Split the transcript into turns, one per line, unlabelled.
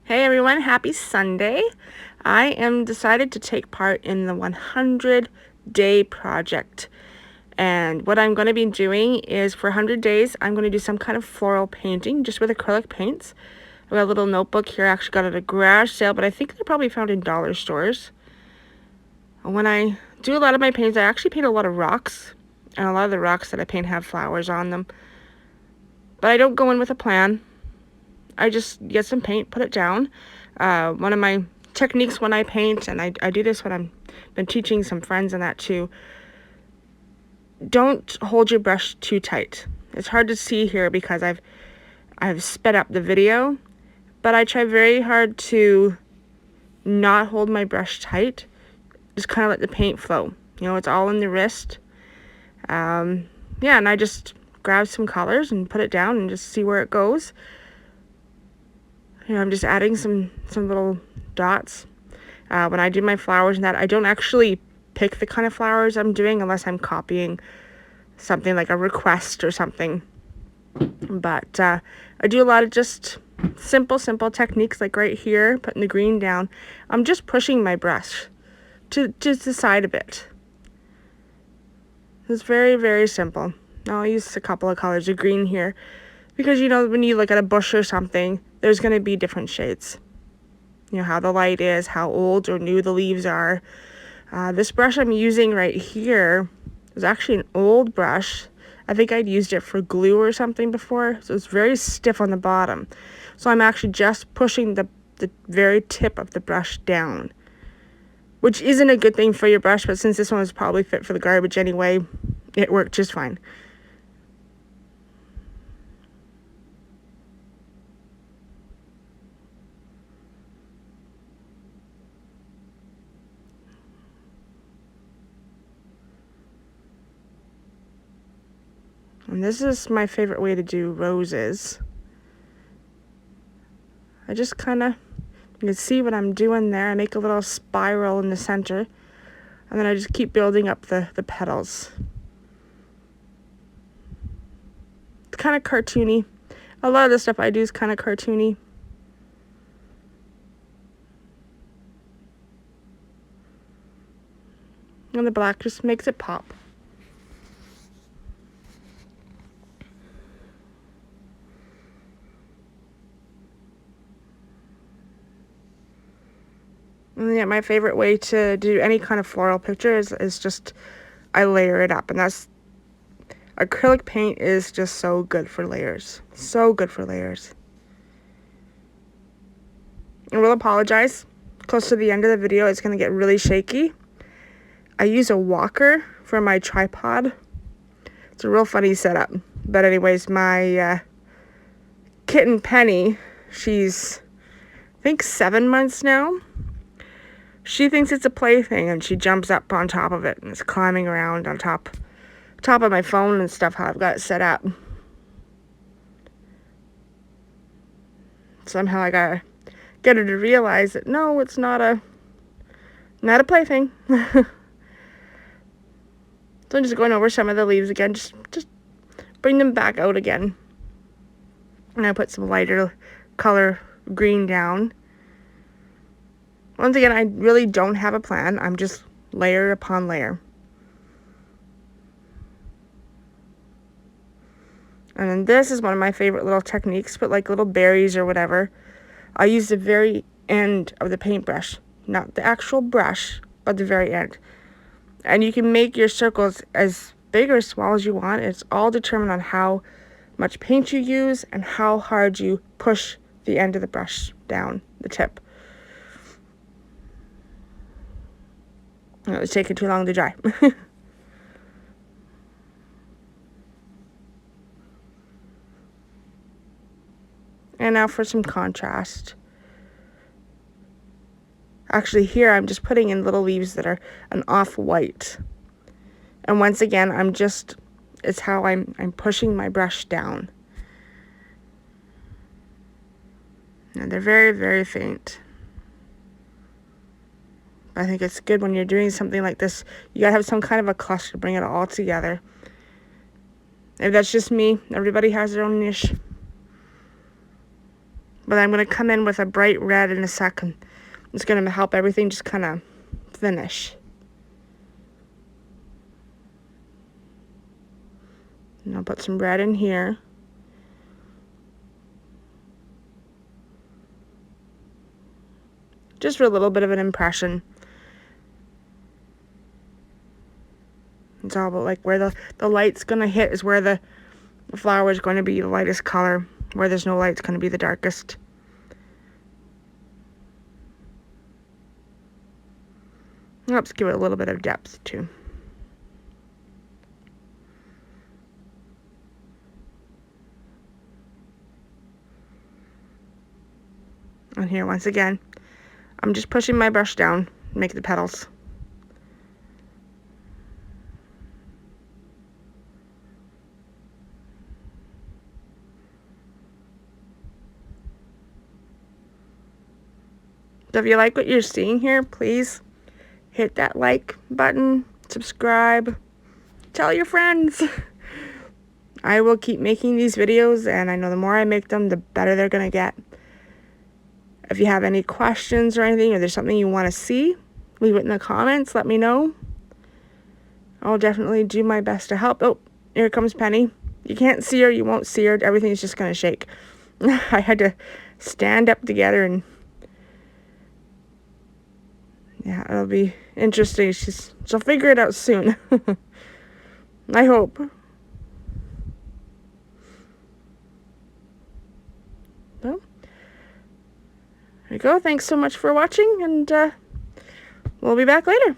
Hey everyone, happy Sunday. I am decided to take part in the 100-day project. And what I'm going to be doing is for 100 days, I'm going to do some kind of floral painting just with acrylic paints. I've got a little notebook here. I actually got it at a garage sale, but I think they're probably found in dollar stores. When I do a lot of my paintings, I actually paint a lot of rocks. And a lot of the rocks that I paint have flowers on them. But I don't go in with a plan. I just get some paint, put it down. One of my techniques when I paint, and I do this when I've been teaching some friends and that too, don't hold your brush too tight. It's hard to see here because I've sped up the video, but I try very hard to not hold my brush tight. Just kind of let the paint flow. You know, it's all in the wrist. Yeah, and I just grab some colors and put it down and just see where it goes. You know, I'm just adding some little dots. When I do my flowers and that, I don't actually pick the kind of flowers I'm doing unless I'm copying something like a request or something. But I do a lot of just simple techniques, like right here, putting the green down. I'm just pushing my brush to the side a bit. It's very, very simple. I'll use a couple of colors of green here because, you know, when you look at a bush or something, there's going to be different shades. You know, how the light is, how old or new the leaves are. This brush I'm using right here is actually an old brush. I think I'd used it for glue or something before, so it's very stiff on the bottom. So I'm actually just pushing the very tip of the brush down, which isn't a good thing for your brush, but since this one was probably fit for the garbage anyway, it worked just fine. And this is my favorite way to do roses. I just kind of, you can see what I'm doing there. I make a little spiral in the center, and then I just keep building up the petals. It's kind of cartoony. A lot of the stuff I do is kind of cartoony. And the black just makes it pop. And yeah, my favorite way to do any kind of floral picture is just I layer it up, and that's acrylic paint is just so good for layers. So good for layers. I will apologize. Close to the end of the video, it's going to get really shaky. I use a walker for my tripod. It's a real funny setup. But anyways, my kitten Penny, she's I think 7 months now. She thinks it's a plaything, and she jumps up on top of it and is climbing around on top of my phone and stuff, how I've got it set up. Somehow I gotta get her to realize that no, it's not a plaything. So I'm just going over some of the leaves again, just bring them back out again. And I put some lighter color green down. Once again, I really don't have a plan. I'm just layer upon layer. And then this is one of my favorite little techniques, but like little berries or whatever. I use the very end of the paintbrush, not the actual brush, but the very end. And you can make your circles as big or small as you want. It's all determined on how much paint you use and how hard you push the end of the brush down, the tip. It was taking too long to dry. And now for some contrast. Actually, here I'm just putting in little leaves that are an off-white. And once again, it's how I'm pushing my brush down. And they're very, very faint. I think it's good when you're doing something like this. You gotta have some kind of a cluster to bring it all together. If that's just me, everybody has their own niche. But I'm going to come in with a bright red in a second. It's going to help everything just kind of finish. And I'll put some red in here. Just for a little bit of an impression. It's all about like where the light's going to hit is where the flower is going to be the lightest color. Where there's no light, it's going to be the darkest. Let's give it a little bit of depth too. And here, once again, I'm just pushing my brush down to make the petals. So if you like what you're seeing here, please hit that like button, subscribe, tell your friends. I will keep making these videos, and I know the more I make them, the better they're going to get. If you have any questions or anything, or there's something you want to see, leave it in the comments. Let me know. I'll definitely do my best to help. Oh, here comes Penny. You can't see her. You won't see her. Everything's just going to shake. I had to stand up together, and yeah, it'll be interesting. She'll figure it out soon. I hope. Well, there you go. Thanks so much for watching, and we'll be back later.